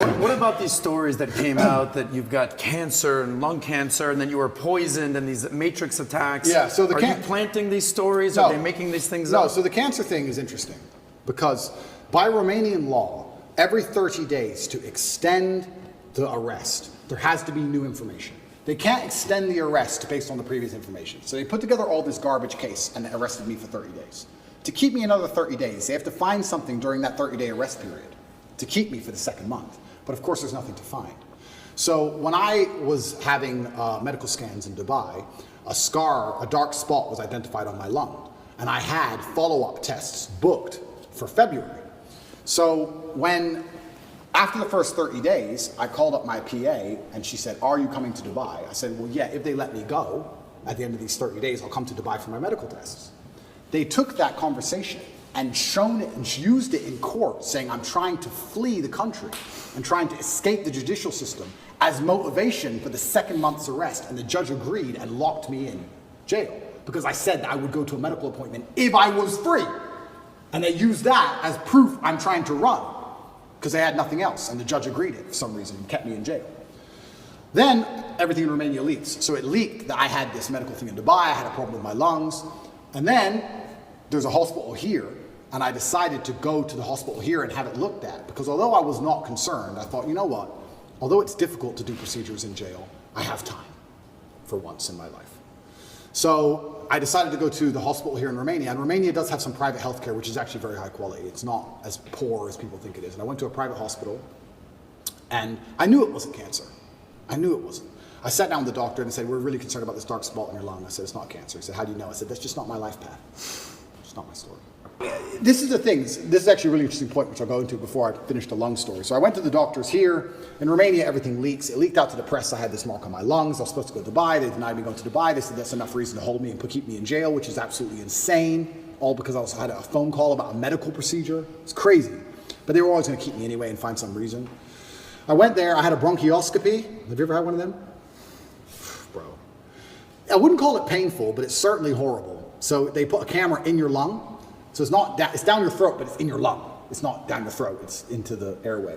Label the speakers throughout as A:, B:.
A: What about these stories that came out that you've got cancer and lung cancer and then you were poisoned and these matrix attacks?
B: Yeah, so
A: are you planting these stories? No. Are they making these things up?
B: No, so the cancer thing is interesting because by Romanian law, every 30 days to extend the arrest, there has to be new information. They can't extend the arrest based on the previous information. So they put together all this garbage case and arrested me for 30 days. To keep me another 30 days, they have to find something during that 30-day arrest period to keep me for the second month. But of course, there's nothing to find. So when I was having medical scans in Dubai, a scar, a dark spot was identified on my lung. And I had follow-up tests booked for February. So after the first 30 days, I called up my PA and she said, "Are you coming to Dubai?" I said, "Well, yeah, if they let me go at the end of these 30 days, I'll come to Dubai for my medical tests." They took that conversation and shown it and used it in court, saying I'm trying to flee the country and trying to escape the judicial system as motivation for the second month's arrest. And the judge agreed and locked me in jail because I said that I would go to a medical appointment if I was free. And they used that as proof I'm trying to run because they had nothing else. And the judge agreed it for some reason and kept me in jail. Then everything in Romania leaks. So it leaked that I had this medical thing in Dubai, I had a problem with my lungs. And then there's a hospital here, and I decided to go to the hospital here and have it looked at, because although I was not concerned, I thought, you know what, although it's difficult to do procedures in jail, I have time for once in my life. So I decided to go to the hospital here in Romania, and Romania does have some private healthcare, which is actually very high quality. It's not as poor as people think it is. And I went to a private hospital, and I knew it wasn't cancer. I knew it wasn't. I sat down with the doctor and said, "We're really concerned about this dark spot in your lung." I said, "It's not cancer." He said, "How do you know?" I said, "That's just not my life path. It's not my story." This is the thing. This is actually a really interesting point, which I'll go into before I finish the lung story. So I went to the doctors here. In Romania, everything leaks. It leaked out to the press. I had this mark on my lungs. I was supposed to go to Dubai. They denied me going to Dubai. They said that's enough reason to hold me and keep me in jail, which is absolutely insane, all because I also had a phone call about a medical procedure. It's crazy. But they were always going to keep me anyway and find some reason. I went there. I had a bronchioscopy. Have you ever had one of them? Bro. I wouldn't call it painful, but it's certainly horrible. So they put a camera in your lung. So it's down your throat, but it's in your lung. It's not down your throat, it's into the airway.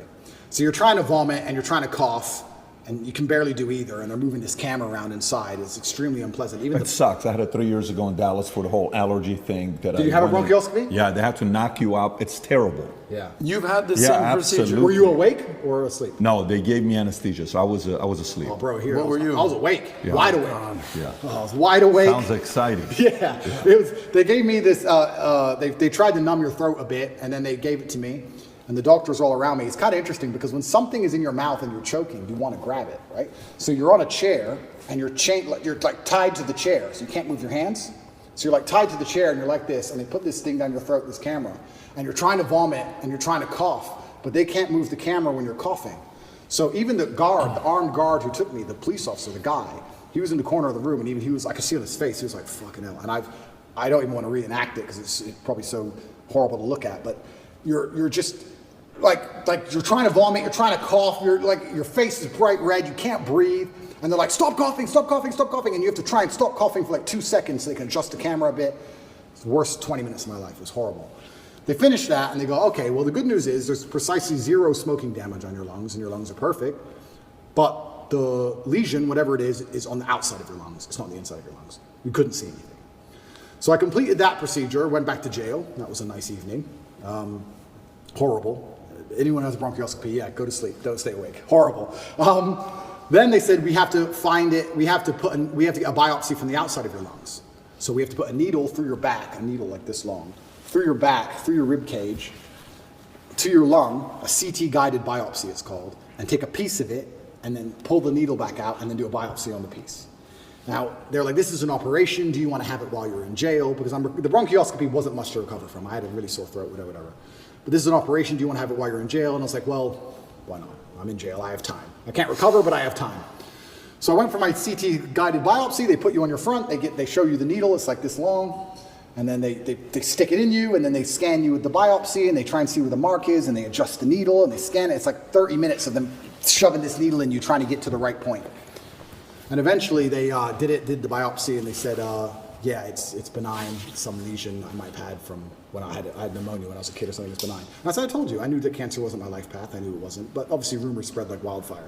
B: So you're trying to vomit and you're trying to cough, and you can barely do either, and they're moving this camera around inside. It's extremely unpleasant.
C: It sucks. I had it 3 years ago in Dallas for the whole allergy thing. Did
B: you have a bronchioscopy?
C: Yeah, they have to knock you out. It's terrible.
B: Yeah.
A: You've had the same procedure.
B: Were you awake or asleep?
C: No, they gave me anesthesia, so I was asleep.
B: Oh, bro, here.
A: What were you?
B: I was awake, wide awake.
C: Yeah.
B: Oh, I was wide awake.
C: Sounds exciting.
B: Yeah. They gave me this, they tried to numb your throat a bit, and then they gave it to me. And the doctors all around me. It's kind of interesting because when something is in your mouth and you're choking, you want to grab it, right? So you're on a chair and you're like tied to the chair, so you can't move your hands. So you're like tied to the chair and you're like this, and they put this thing down your throat, this camera, and you're trying to vomit and you're trying to cough, but they can't move the camera when you're coughing. So even the guard, the armed guard who took me, the police officer, the guy, he was in the corner of the room, and even I could see on his face, he was like, "Fucking hell." And I don't even want to reenact it because it's probably so horrible to look at, but you're just like you're trying to vomit, you're trying to cough, you're like, your face is bright red, you can't breathe, and they're like, "Stop coughing, stop coughing, stop coughing," and you have to try and stop coughing for like 2 seconds so they can adjust the camera a bit. It's the worst 20 minutes of my life. It was horrible. They finish that and they go, "Okay, well, the good news is there's precisely 0 smoking damage on your lungs, and your lungs are perfect, but the lesion, whatever it is on the outside of your lungs. It's not on the inside of your lungs. We couldn't see anything." So I completed that procedure, went back to jail. That was a nice evening. Horrible. Anyone who has a bronchioscopy, yeah, go to sleep. Don't stay awake. Horrible. Then they said we have to find it. We have to get a biopsy from the outside of your lungs. So we have to put a needle through your back, a needle like this long, through your back, through your rib cage, to your lung, a CT guided biopsy it's called, and take a piece of it and then pull the needle back out and then do a biopsy on the piece. Now, they're like, "This is an operation. Do you want to have it while you're in jail?" Because the bronchioscopy wasn't much to recover from. I had a really sore throat, whatever. "But this is an operation. Do you want to have it while you're in jail?" And I was like, "Well, why not? I'm in jail. I have time. I can't recover, but I have time." So I went for my CT guided biopsy. They put you on your front. They show you the needle. It's like this long. And then they stick it in you, and then they scan you with the biopsy, and they try and see where the mark is, and they adjust the needle, and they scan it. It's like 30 minutes of them shoving this needle in you, trying to get to the right point. And eventually they did the biopsy, and they said, yeah, it's benign. Some lesion I might have had from when I had pneumonia when I was a kid or something. It's benign. And as I told you, I knew that cancer wasn't my life path. I knew it wasn't. But obviously rumors spread like wildfire.